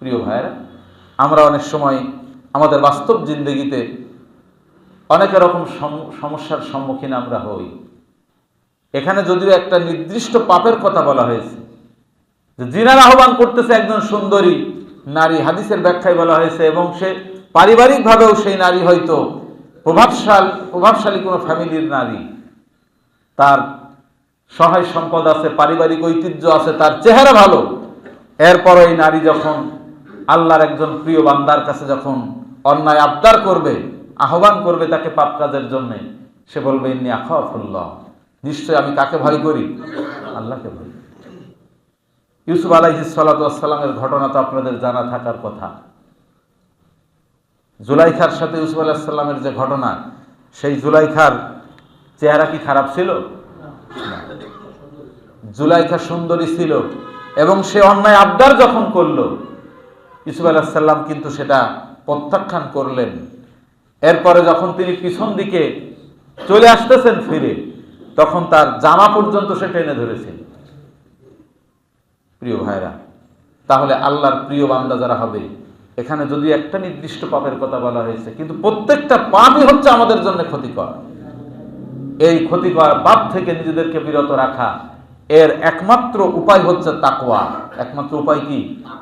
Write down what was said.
প্রিয় ভাইয়েরা, আমরা অনেক সময় আমাদের বাস্তব জিন্দগিতে অনেক রকম সমস্যার সম্মুখীন আমরা হই। এখানে যদিও একটা নির্দিষ্ট পাপের কথা বলা হয়েছে যে জিনার আহ্বান করতেছে একজন সুন্দরী নারী, হাদিসের ব্যাখ্যায় বলা হয়েছে, এবং সে পারিবারিকভাবেও সেই নারী হয়তো প্রভাবশালী কোনো ফ্যামিলির নারী, তার সহায় সম্পদ আছে, পারিবারিক ঐতিহ্য আছে, তার চেহারা ভালো। এরপর এই নারী যখন আল্লাহর একজন প্রিয় বান্দার কাছে যখন অন্যায় আবদার করবে, আহ্বান করবে তাকে পাপ কাজের জন্য, সে বলবে ইন্নী আখাফুল্লাহ, নিশ্চয় আমি কাকে ভয় করি? আল্লাহকে ভয় করি। ইউসুফ আলাইহিস সালাতু ওয়াস সালামের ঘটনা তো আপনাদের জানা থাকার কথা। জুলাইখার সাথে ইউসুফ আলাইহিস সালামের যে ঘটনা, সেই জুলাইখার চেহারা কি খারাপ ছিল? জুলাইখা সুন্দরী ছিল, এবং সে অন্যায় আবদার যখন করলো, ইউসুফ আলাইহিস সালাম কিন্তু সেটা প্রত্যাখ্যান করলেন। এরপরে যখন তিনি পিছন দিকে চলে আসতেছেন ফিরে, তখন তার জামা পর্যন্ত সে টেনে ধরেছে। প্রিয় ভাইরা, তাহলে আল্লাহর প্রিয় বান্দা যারা হবে, এখানে যদি একটা নির্দিষ্ট পাপের কথা বলা হয়েছে, কিন্তু প্রত্যেকটা পাপই হচ্ছে আমাদের জন্য ক্ষতিকর। এই ক্ষতিকর পাপ থেকে নিজেদেরকে বিরত রাখা, এর একমাত্র উপায় হচ্ছে তাকওয়া। একমাত্র উপায় কি?